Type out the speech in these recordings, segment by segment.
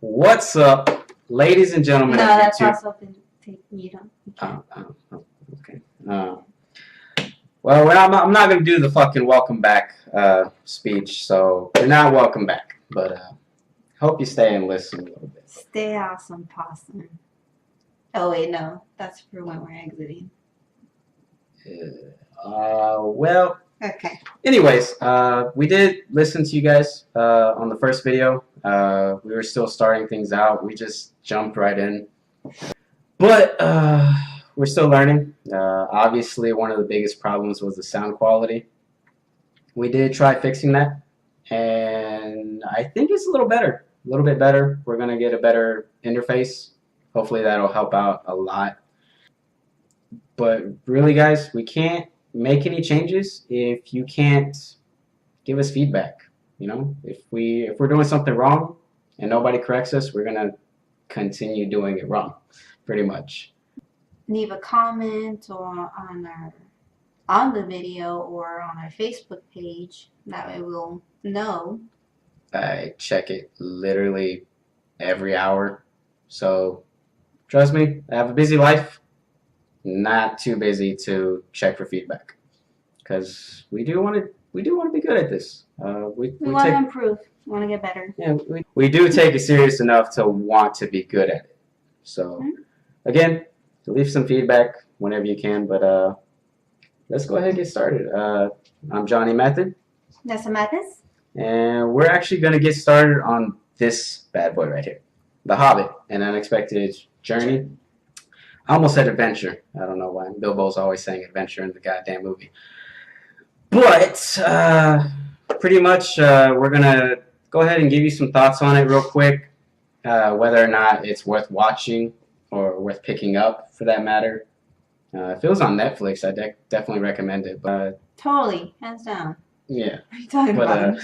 What's up, ladies and gentlemen? No, that's also been you don't. Okay. Well, I'm not gonna do the fucking welcome back speech, so you're not welcome back. But hope you stay and listen a little bit. Stay awesome, possum. Oh wait, no, that's for when we're exiting. Well. Okay. Anyways, we did listen to you guys on the first video. We were still starting things out. We just jumped right in. But we're still learning. Obviously, one of the biggest problems was the sound quality. We did try fixing that, and I think it's a little better. A little bit better. We're going to get a better interface. Hopefully, that'll help out a lot. But really, guys, we can't make any changes if you can't give us feedback. You know, if we're doing something wrong and nobody corrects us, we're gonna continue doing it wrong, pretty much. Leave a comment or on the video or on our Facebook page. That way we'll know. I check it literally every hour, so trust me, I have a busy life. Not too busy to check for feedback, because we do want to be good at this. We want to improve. We want to get better. Yeah, we do take it serious enough to want to be good at it. So, again, leave some feedback whenever you can. But let's go ahead and get started. I'm Johnny Method. That's a Mathis. And we're actually going to get started on this bad boy right here, The Hobbit: An Unexpected Journey. I almost said adventure. I don't know why. Bilbo's always saying adventure in the goddamn movie. But pretty much we're going to go ahead and give you some thoughts on it real quick, whether or not it's worth watching or worth picking up, for that matter. If it was on Netflix, I definitely recommend it. But totally, hands down. Yeah. What are you talking about?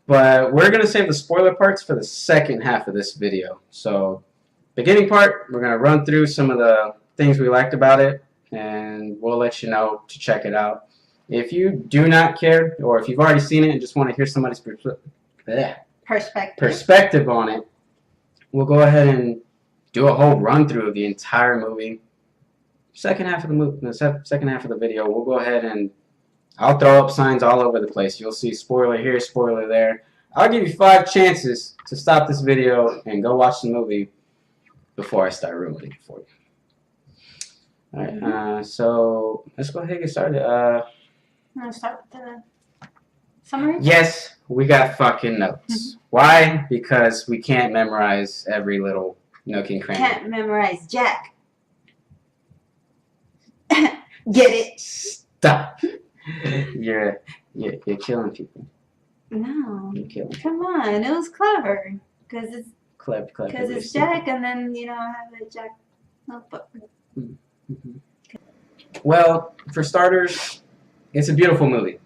But we're going to save the spoiler parts for the second half of this video. So beginning part, we're going to run through some of the things we liked about it, and we'll let you know to check it out. If you do not care, or if you've already seen it and just want to hear somebody's perspective on it, we'll go ahead and do a whole run-through of the entire movie. Second half of the video, we'll go ahead and I'll throw up signs all over the place. You'll see spoiler here, spoiler there. I'll give you 5 chances to stop this video and go watch the movie before I start ruining it for you. Alright, so let's go ahead and get started. You want to start with the summary? Yes, we got fucking notes. Why? Because we can't memorize every little nook and cranny. Can't memorize Jack. Get it? Stop. You're killing people. No. You're killing. Come on, it was clever. Because it's clever. Because it's Jack, and then I have a Jack notebook. Well, for starters, it's a beautiful movie.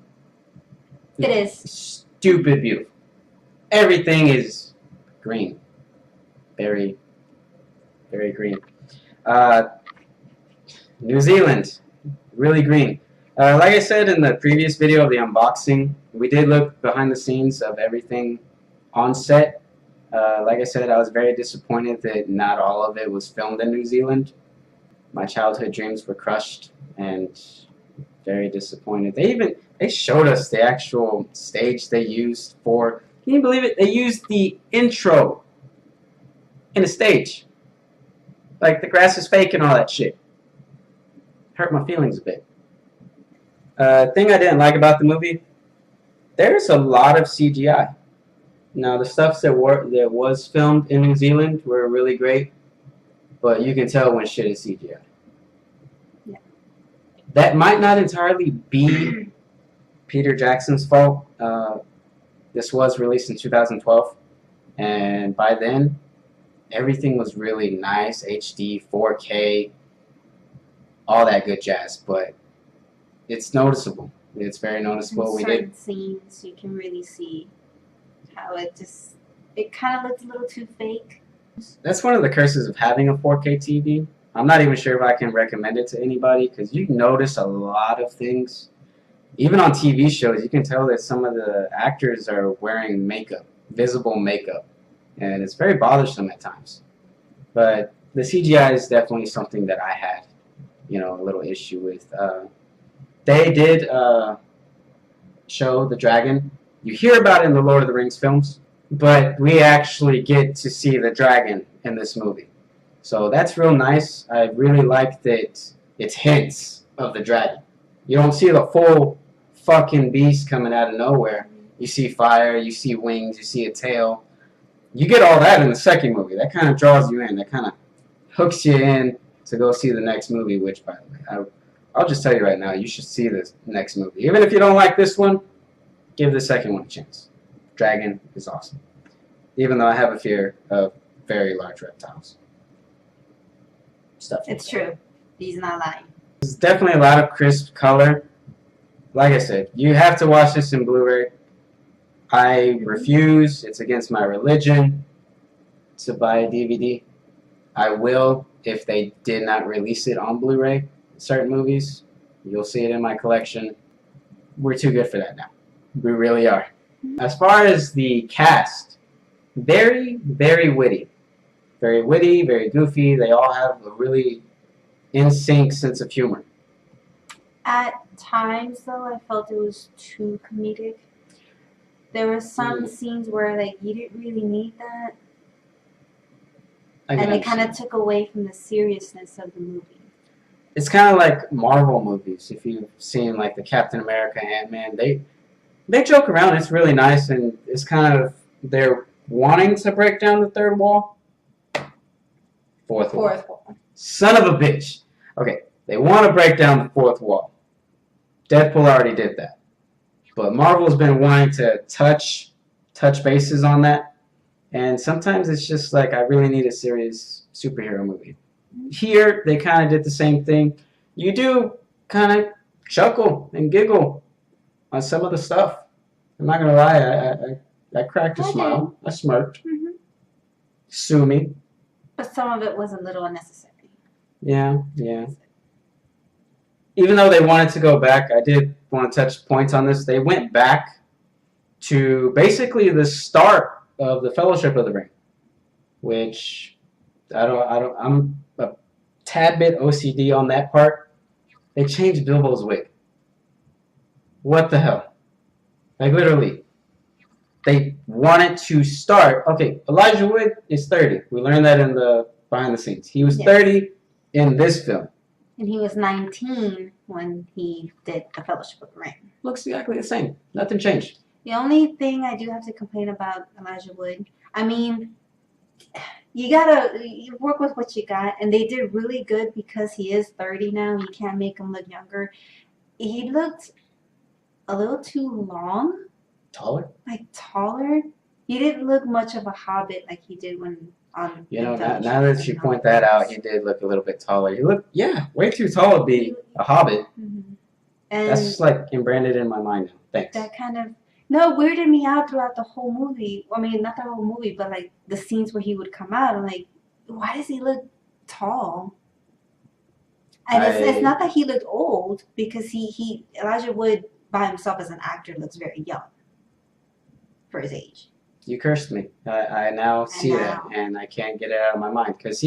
It is. Stupid beautiful. Everything is green. Very, very green. New Zealand, really green. Like I said in the previous video of the unboxing, we did look behind the scenes of everything on set. Like I said, I was very disappointed that not all of it was filmed in New Zealand. My childhood dreams were crushed, and very disappointed. They showed us the actual stage they used for. Can you believe it? They used the intro in a stage. Like the grass is fake and all that shit. Hurt my feelings a bit. Thing I didn't like about the movie, there's a lot of CGI. Now, the stuff that was filmed in New Zealand were really great, but you can tell when shit is CGI. Yeah. That might not entirely be Peter Jackson's fault. This was released in 2012, and by then, everything was really nice, HD, 4K, all that good jazz, but it's noticeable. It's very noticeable. In certain scenes, you can really see how it kind of looks a little too fake. That's one of the curses of having a 4K TV. I'm not even sure if I can recommend it to anybody, because you notice a lot of things. Even on TV shows, you can tell that some of the actors are wearing makeup, visible makeup. and it's very bothersome at times. But the CGI is definitely something that I had, a little issue with. They did show the dragon. You hear about it in the Lord of the Rings films, but we actually get to see the dragon in this movie. So that's real nice. I really like that it's hints of the dragon. You don't see the full fucking beast coming out of nowhere. You see fire, you see wings, you see a tail. You get all that in the second movie. That kind of draws you in. That kind of hooks you in to go see the next movie, which, by the way, I'll just tell you right now, you should see the next movie. Even if you don't like this one, give the second one a chance. Dragon is awesome. Even though I have a fear of very large reptiles. Stuff like It's true. He's not lying. There's definitely a lot of crisp color. Like I said, you have to watch this in Blu-ray. I refuse. It's against my religion to buy a DVD. I will if they did not release it on Blu-ray. Certain movies, you'll see it in my collection. We're too good for that now. We really are. As far as the cast, very, very witty. Very witty, very goofy. They all have a really in-sync sense of humor. At times, though, I felt it was too comedic. There were some scenes where, like, you didn't really need that. And it kind of took away from the seriousness of the movie. It's kind of like Marvel movies. If you've seen, like, the Captain America, Ant-Man, they joke around. It's really nice, and it's kind of, they're wanting to break down the third wall. Fourth wall. Son of a bitch. Okay, they want to break down the fourth wall. Deadpool already did that. But Marvel's been wanting to touch bases on that. And sometimes it's just like, I really need a serious superhero movie. Here, they kind of did the same thing. You do kind of chuckle and giggle on some of the stuff. I'm not going to lie, I cracked a smile. I smirked. Mm-hmm. Sue me. But some of it was a little unnecessary. Yeah. Even though they wanted to go back, I did want to touch points on this. They went back to basically the start of the Fellowship of the Ring, which I'm a tad bit OCD on that part. They changed Bilbo's wig. What the hell? Like, literally. They wanted to start. Okay, Elijah Wood is 30. We learned that in the behind the scenes. He was 30 in this film. And he was 19 when he did the Fellowship of the Ring. Looks exactly the same. Nothing changed. The only thing I do have to complain about Elijah Wood, I mean, you work with what you got, and they did really good because he is 30 now. You can't make him look younger. He looked a little too long. Taller? Like taller. He didn't look much of a Hobbit like he did when on. Now that you point that out, he did look a little bit taller. He looked, way too tall to be a Hobbit. Mm-hmm. And that's like branded in my mind now. Thanks. That kind of weirded me out throughout the whole movie. I mean, not the whole movie, but like the scenes where he would come out. I'm like, why does he look tall? And it's not that he looked old, because Elijah Wood by himself as an actor looks very young for his age. You cursed me. I now see that, and I can't get it out of my mind. Because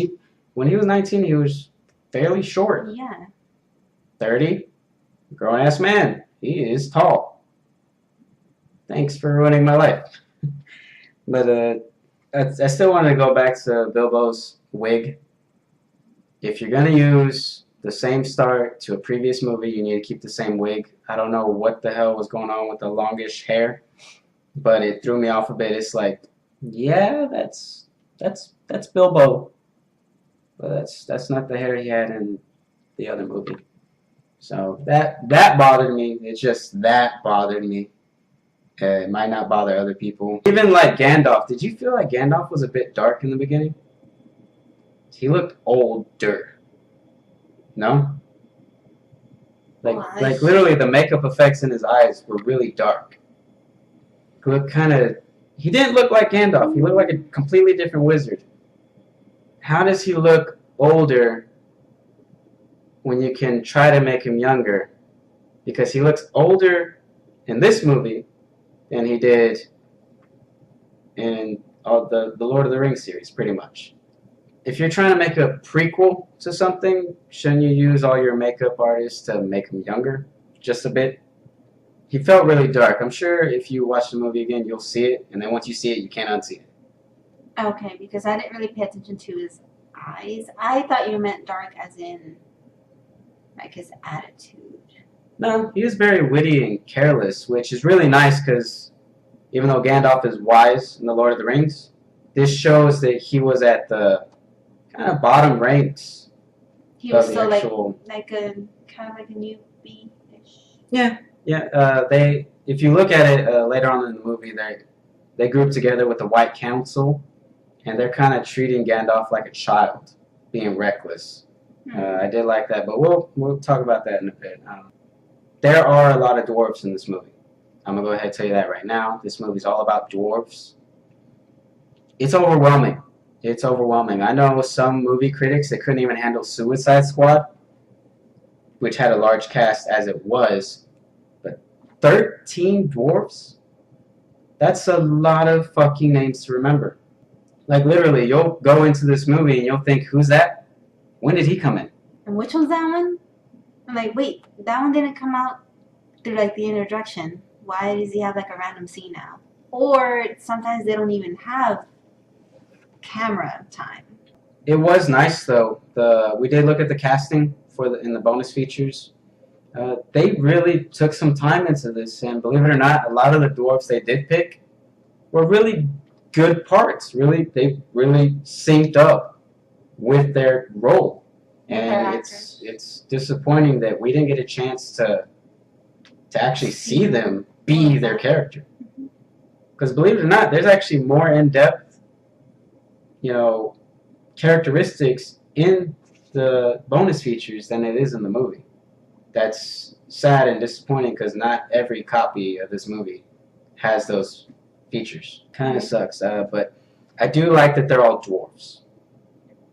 when he was 19, he was fairly short. Yeah. 30, grown-ass man. He is tall. Thanks for ruining my life. But I still want to go back to Bilbo's wig. If you're going to use the same start to a previous movie, you need to keep the same wig. I don't know what the hell was going on with the longish hair, but it threw me off a bit. It's like, yeah, that's Bilbo, but that's not the hair he had in the other movie. So that bothered me. It's just that bothered me. It might not bother other people. Even like Gandalf. Did you feel like Gandalf was a bit dark in the beginning? He looked older. No? Like literally the makeup effects in his eyes were really dark. He looked he didn't look like Gandalf. He looked like a completely different wizard. How does he look older when you can try to make him younger? Because he looks older in this movie than he did in the Lord of the Rings series, pretty much. If you're trying to make a prequel to something, shouldn't you use all your makeup artists to make him younger, just a bit? He felt really dark. I'm sure if you watch the movie again, you'll see it, and then once you see it, you can't unsee it. Okay, because I didn't really pay attention to his eyes. I thought you meant dark as in like his attitude. No, he was very witty and careless, which is really nice because even though Gandalf is wise in The Lord of the Rings, this shows that he was at the kind of bottom ranks He was of the still actual. like a kind of like a newbie-ish. Yeah, yeah. If you look at it later on in the movie, they group together with the White Council, and they're kind of treating Gandalf like a child, being reckless. I did like that, but we'll talk about that in a bit. There are a lot of dwarves in this movie. I'm gonna go ahead and tell you that right now. This movie's all about dwarves. It's overwhelming. It's overwhelming. I know some movie critics that couldn't even handle Suicide Squad, which had a large cast as it was, but 13 dwarves? That's a lot of fucking names to remember. Like, literally, you'll go into this movie and you'll think, who's that? When did he come in? And which one's that one? I'm like, wait, that one didn't come out through like the introduction. Why does he have like a random scene now? Or sometimes they don't even have camera time. It was nice though. We did look at the casting in the bonus features. They really took some time into this, and believe it or not, a lot of the dwarves they did pick were really good parts. They really synced up with their role, and it's disappointing that we didn't get a chance to actually see them be their character. Because believe it or not, there's actually more in-depth, characteristics in the bonus features than it is in the movie. That's sad and disappointing because not every copy of this movie has those features. Kind of sucks, but I do like that they're all dwarves.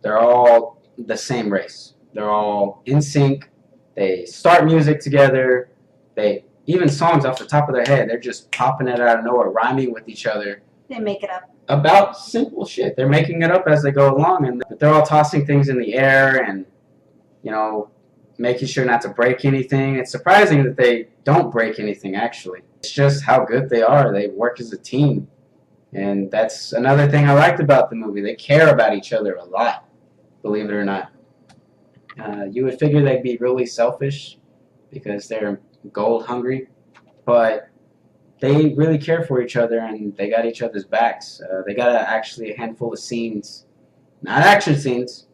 They're all the same race. They're all in sync. They start music together. Even songs off the top of their head, they're just popping it out of nowhere, rhyming with each other. They make it up. About simple shit. They're making it up as they go along, and they're all tossing things in the air and, making sure not to break anything. It's surprising that they don't break anything, actually. It's just how good they are. They work as a team. And that's another thing I liked about the movie. They care about each other a lot, believe it or not. You would figure they'd be really selfish because they're gold hungry, but they really care for each other and they got each other's backs. They got actually a handful of scenes, not action scenes,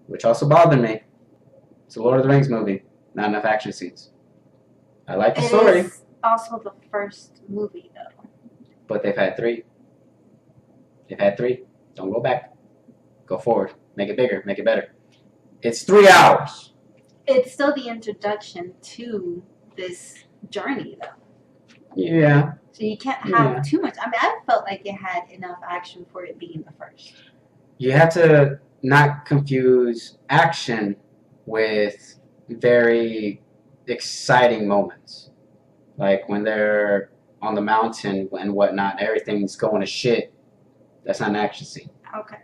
which also bothered me. It's a Lord of the Rings movie, not enough action scenes. I like the story. It's also the first movie, though. But they've had 3. They've had 3. Don't go back. Go forward. Make it bigger. Make it better. It's 3 hours. It's still the introduction to this journey, though. Yeah. So you can't have too much. I mean, I felt like it had enough action for it being the first. You have to not confuse action with very exciting moments. Like when they're on the mountain and whatnot, everything's going to shit. That's not an action scene. Okay.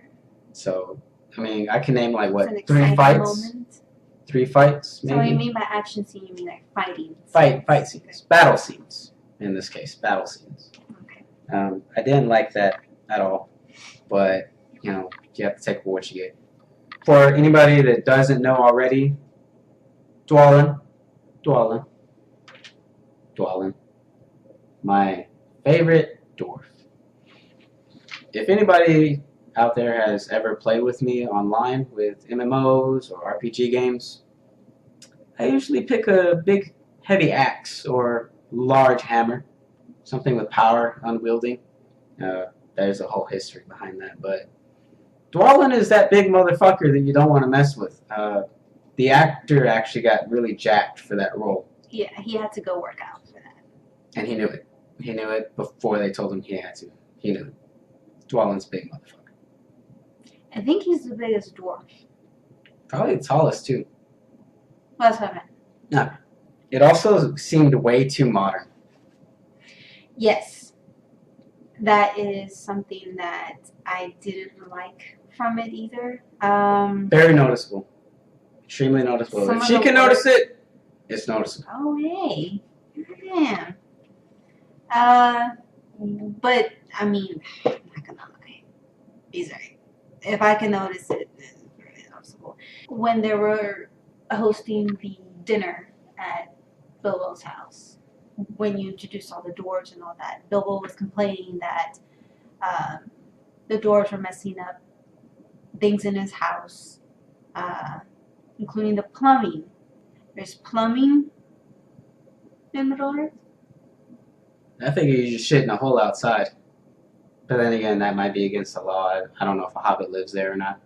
So, I mean, I can name like, what, It's an 3 fights? Moment. 3 fights, maybe? So what you mean by action scene, you mean like fighting? Fight scenes. Battle scenes, in this case. Battle scenes. Okay. I didn't like that at all. But, you have to take for what you get. For anybody that doesn't know already, Dwalin. My favorite dwarf. If anybody out there has ever played with me online with MMOs or RPG games, I usually pick a big heavy axe or large hammer, something with power, unwieldy. There's a whole history behind that, but Dwalin is that big motherfucker that you don't want to mess with. The actor actually got really jacked for that role. Yeah, he had to go work out for that. And he knew it. He knew it before they told him he had to. He knew it. Dwalin's big motherfucker. I think he's the biggest dwarf. Probably the tallest, too. Well, that's what I meant. No. It also seemed way too modern. Yes. That is something that I didn't like from it either. Very noticeable. Extremely noticeable. If she can notice it, it's noticeable. Oh, hey. Man. But, I mean, I'm not gonna lie. He's right. If I can notice it, it's very noticeable. When they were hosting the dinner at Bilbo's house, when you introduced all the dwarves and all that, Bilbo was complaining that the dwarves were messing up things in his house, including the plumbing. There's plumbing in Middle-earth. I think you just shit in a hole outside. But then again, that might be against the law. I don't know if a hobbit lives there or not.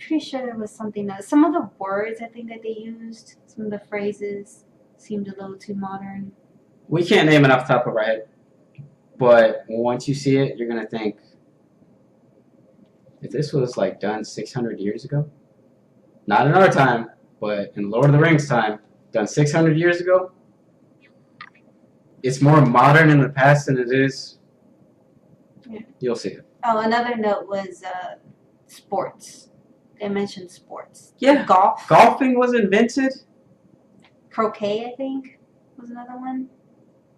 Pretty sure there was something else. Some of the words I think that they used, some of the phrases seemed a little too modern. We can't name it off the top of our head. But once you see it, you're going to think, if this was like done 600 years ago, not in our time, but in Lord of the Rings time, done 600 years ago, it's more modern in the past than it is. Yeah. You'll see it. Oh, another note was sports. They mentioned sports. Yeah. Golf. Golfing was invented. Croquet, I think, was another one.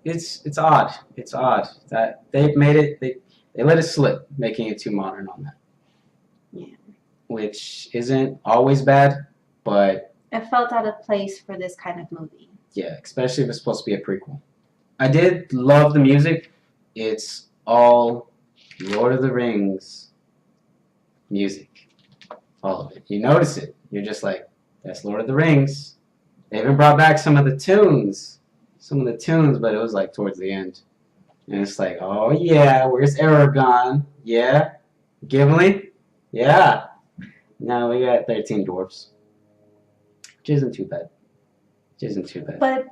It's odd. It's odd that they've made it. They let it slip, making it too modern on that. Yeah. Which isn't always bad, but it felt out of place for this kind of movie. Yeah, especially if it's supposed to be a prequel. I did love the music. It's all Lord of the Rings music. All of it. You notice it. You're just like, that's Lord of the Rings. They even brought back some of the tunes. But it was like towards the end. And it's like, oh yeah, where's Aragorn? Yeah. Gimli? Yeah. Now we got 13 dwarfs. Which isn't too bad. But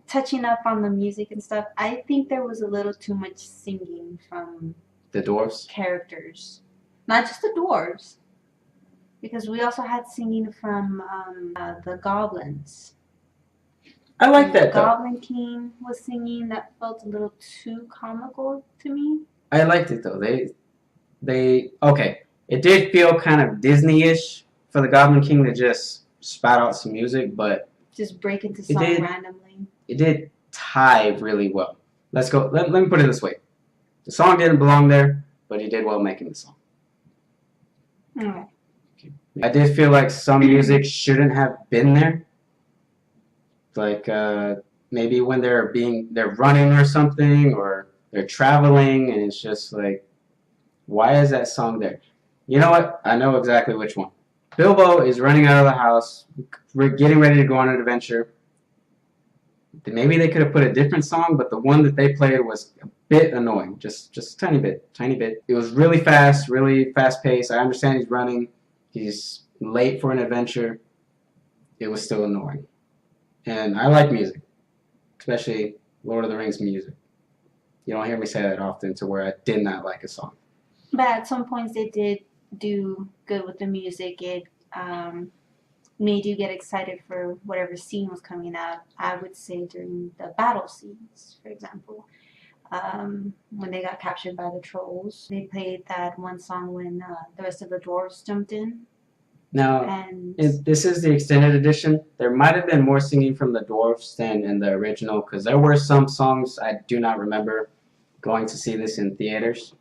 touching up on the music and stuff, I think there was a little too much singing from the dwarves characters. Not just the dwarves. Because we also had singing from the goblins. I like that though. Goblin King was singing. That felt a little too comical to me. I liked it though. They okay. It did feel kind of Disney-ish for the Goblin King to just spout out some music, but just break into song randomly. It did tie really well. Let's go. Let me put it this way: the song didn't belong there, but he did well making the song. Okay. I did feel like some music shouldn't have been there. Like maybe when they're running or something, or they're traveling, and it's just like, why is that song there? You know what? I know exactly which one. Bilbo is running out of the house. We're getting ready to go on an adventure. Maybe they could have put a different song, but the one that they played was a bit annoying. Just a tiny bit. It was really fast paced. I understand he's running. He's late for an adventure. It was still annoying. And I like music, especially Lord of the Rings music. You don't hear me say that often to where I did not like a song. But at some points they did do good with the music. It made you get excited for whatever scene was coming out. I would say during the battle scenes, for example. When they got captured by the trolls, they played that one song when the rest of the dwarves jumped in. Now, this is the extended edition. There might have been more singing from the dwarves than in the original, because there were some songs I do not remember going to see this in theaters.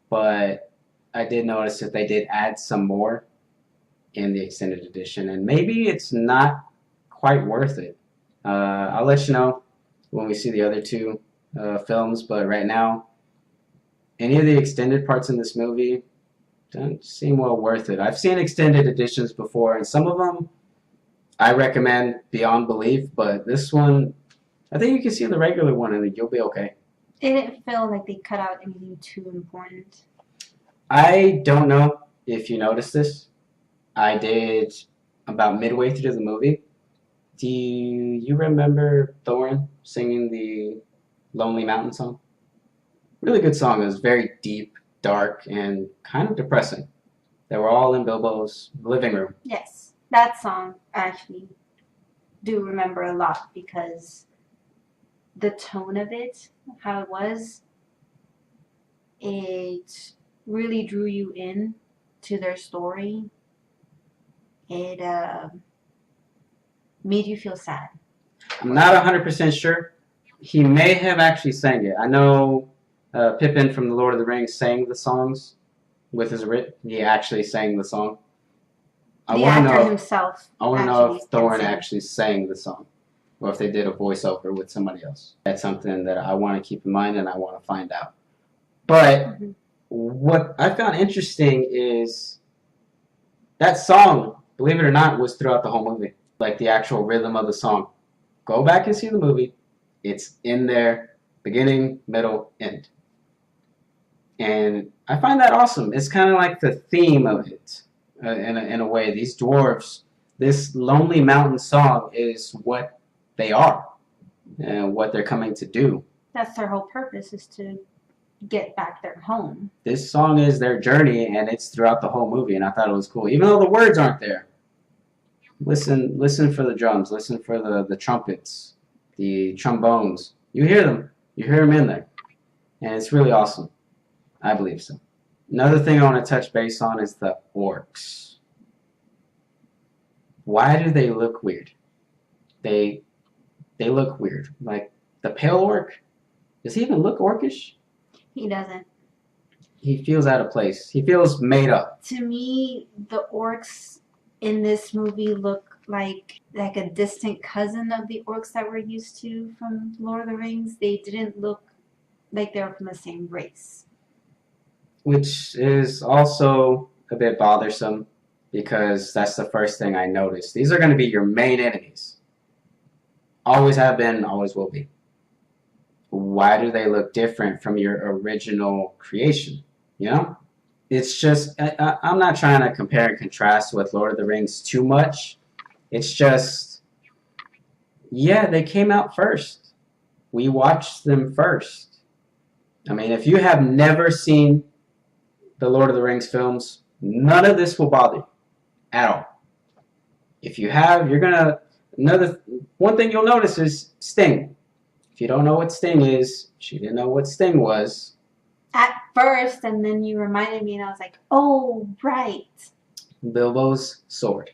But I did notice that they did add some more in the extended edition, and maybe it's not quite worth it. I'll let you know when we see the other two films, but right now, any of the extended parts in this movie don't seem well worth it. I've seen extended editions before, and some of them I recommend beyond belief, but this one, I think you can see the regular one and you'll be okay. It didn't feel like they cut out anything too important. I don't know if you noticed this. I did about midway through the movie. Do you remember Thorin singing the Lonely Mountain song? Really good song. It was very deep, dark, and kind of depressing. They were all in Bilbo's living room. Yes, that song I actually do remember a lot because the tone of it, how it really drew you in to their story. It made you feel sad. I'm not 100% sure. He may have actually sang it. I know Pippin from The Lord of the Rings sang the songs with his writ. He actually sang the song. The actor himself. I want to know if Thorin actually sang the song, or if they did a voiceover with somebody else. That's something that I want to keep in mind and I want to find out. But what I found interesting is that song, believe it or not, was throughout the whole movie. Like the actual rhythm of the song. Go back and see the movie. It's in there, beginning, middle, end. And I find that awesome. It's kind of like the theme of it, in a way. These dwarves, this Lonely Mountain song is what they are and what they're coming to do. That's their whole purpose, is to get back their home. This song is their journey, and it's throughout the whole movie, and I thought it was cool. Even though the words aren't there. Listen for the drums. Listen for the trumpets, the trombones. You hear them. You hear them in there. And it's really awesome. I believe so. Another thing I want to touch base on is the orcs. Why do they look weird? They look weird. Like the pale orc, does he even look orcish? He doesn't. He feels out of place. He feels made up. To me, the orcs in this movie look like a distant cousin of the orcs that we're used to from Lord of the Rings. They didn't look like they were from the same race. Which is also a bit bothersome, because that's the first thing I noticed. These are going to be your main enemies. Always have been, always will be. Why do they look different from your original creation? You know? It's just, I'm not trying to compare and contrast with Lord of the Rings too much. It's just, yeah, they came out first. We watched them first. I mean, if you have never seen the Lord of the Rings films, none of this will bother you at all. If you have, you're gonna, one thing you'll notice is Sting. If you don't know what Sting is, she didn't know what Sting was. At first, and then you reminded me, and I was like, oh, right. Bilbo's sword,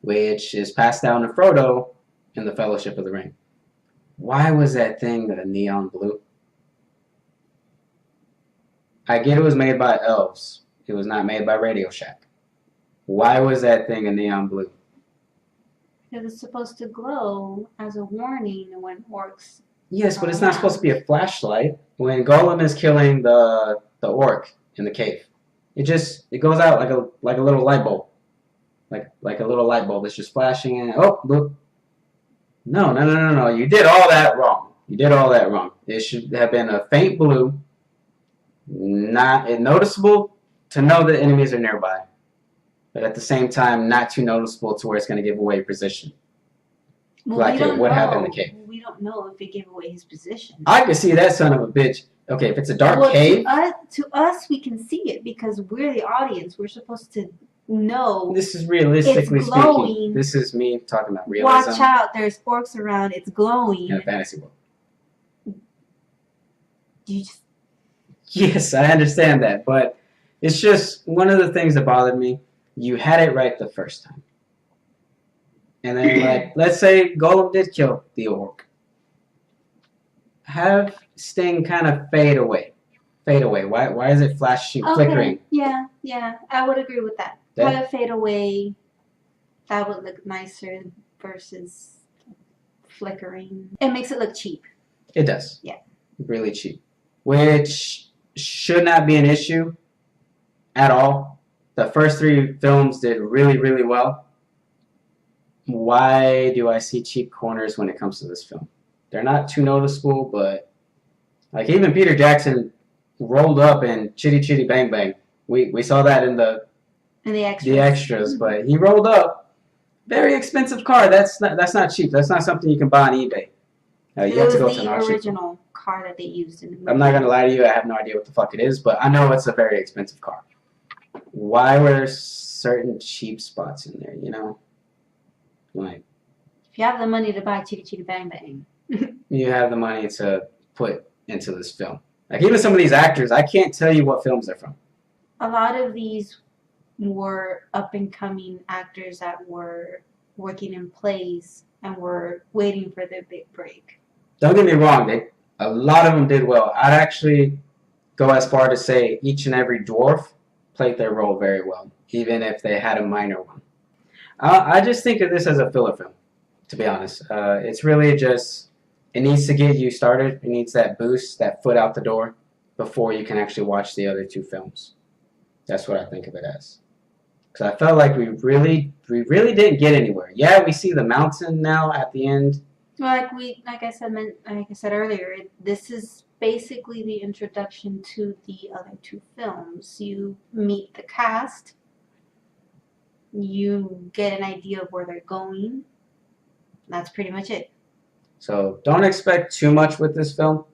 which is passed down to Frodo in the Fellowship of the Ring. Why was that thing a neon blue? I get it was made by elves. It was not made by Radio Shack. Why was that thing a neon blue? It was supposed to glow as a warning when orcs. Yes, but it's not supposed to be a flashlight. When Gollum is killing the orc in the cave, it goes out like a little light bulb, like a little light bulb that's just flashing and oh look. No. You did all that wrong. You did all that wrong. It should have been a faint blue, not noticeable to know that enemies are nearby, but at the same time not too noticeable to where it's going to give away position. Well, like it would have in the cave. We don't know if it gave away his position. I can see that son of a bitch. Okay, if it's a dark cave. To us, we can see it because we're the audience. We're supposed to know. This is realistically speaking. This is me talking about realism. Watch out, there's orcs around. It's glowing. In a fantasy world. Yes, I understand that, but it's just one of the things that bothered me. You had it right the first time. And then, like, let's say Gollum did kill the orc. Have Sting kind of fade away. Why is it flashing, flickering? Yeah, I would agree with that. Have it fade away. That would look nicer versus flickering. It makes it look cheap. It does. Yeah. Really cheap. Which should not be an issue at all. The first 3 films did really, really well. Why do I see cheap corners when it comes to this film? They're not too noticeable, but like even Peter Jackson rolled up in Chitty Chitty Bang Bang. We saw that in the extras, but he rolled up. Very expensive car. That's not cheap. That's not something you can buy on eBay. You have to go to an auction. The original car that they used in the movie. I'm not gonna lie to you. I have no idea what the fuck it is, but I know it's a very expensive car. Why were there certain cheap spots in there? You know, like if you have the money to buy Chitty Chitty Bang Bang, you have the money to put into this film. Like even some of these actors, I can't tell you what films they're from. A lot of these were up and coming actors that were working in plays and were waiting for their big break. Don't get me wrong, a lot of them did well. I'd actually go as far to say each and every dwarf played their role very well, even if they had a minor one. I just think of this as a filler film, to be honest. It's really just, it needs to get you started. It needs that boost, that foot out the door, before you can actually watch the other two films. That's what I think of it as. Because I felt like we really didn't get anywhere. Yeah, we see the mountain now at the end. Well, like I said earlier, this is basically the introduction to the other two films. You meet the cast, you get an idea of where they're going. That's pretty much it. So don't expect too much with this film.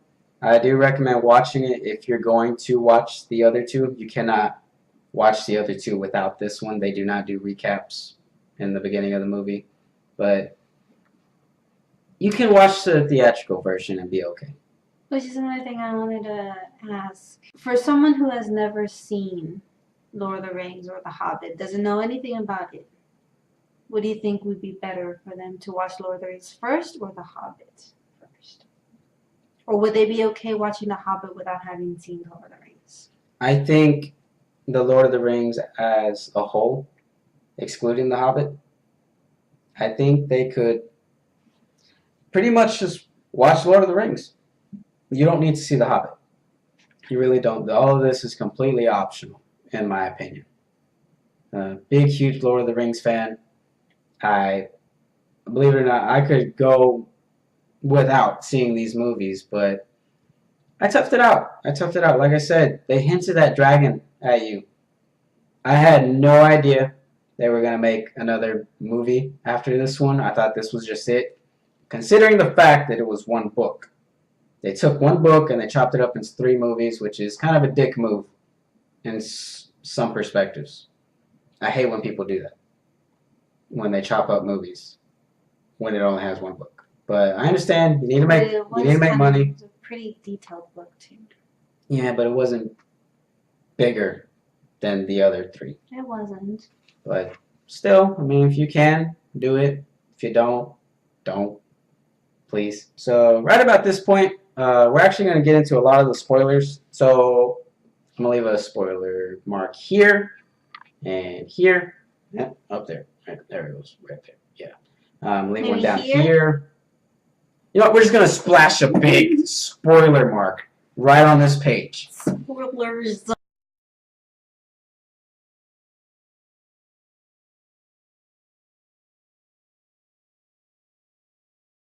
I do recommend watching it if you're going to watch the other two. You cannot watch the other two without this one. They do not do recaps in the beginning of the movie. But you can watch the theatrical version and be okay. Which is another thing I wanted to ask. For someone who has never seen Lord of the Rings or The Hobbit, doesn't know anything about it, what do you think would be better for them to watch Lord of the Rings first or The Hobbit first? Or would they be okay watching The Hobbit without having seen Lord of the Rings? I think the Lord of the Rings as a whole, excluding The Hobbit, I think they could pretty much just watch Lord of the Rings. You don't need to see The Hobbit. You really don't. All of this is completely optional, in my opinion. Big, huge Lord of the Rings fan. Believe it or not, I could go without seeing these movies, but I toughed it out. Like I said, they hinted at dragon at you. I had no idea they were going to make another movie after this one. I thought this was just it. Considering the fact that it was one book. They took one book and they chopped it up into 3 movies, which is kind of a dick move in some perspectives. I hate when people do that. When they chop up movies. When it only has one book. But I understand. You need to make money. It was a pretty detailed book, too. Yeah, but it wasn't bigger than the other 3. It wasn't. But still, I mean, if you can, do it. If you don't, don't. Please. So right about this point, we're actually going to get into a lot of the spoilers. So I'm going to leave a spoiler mark here and here. Yeah, up there. Right, there it goes. Right there. Yeah. Leave one down here. You know what? We're just going to splash a big spoiler mark right on this page. Spoilers.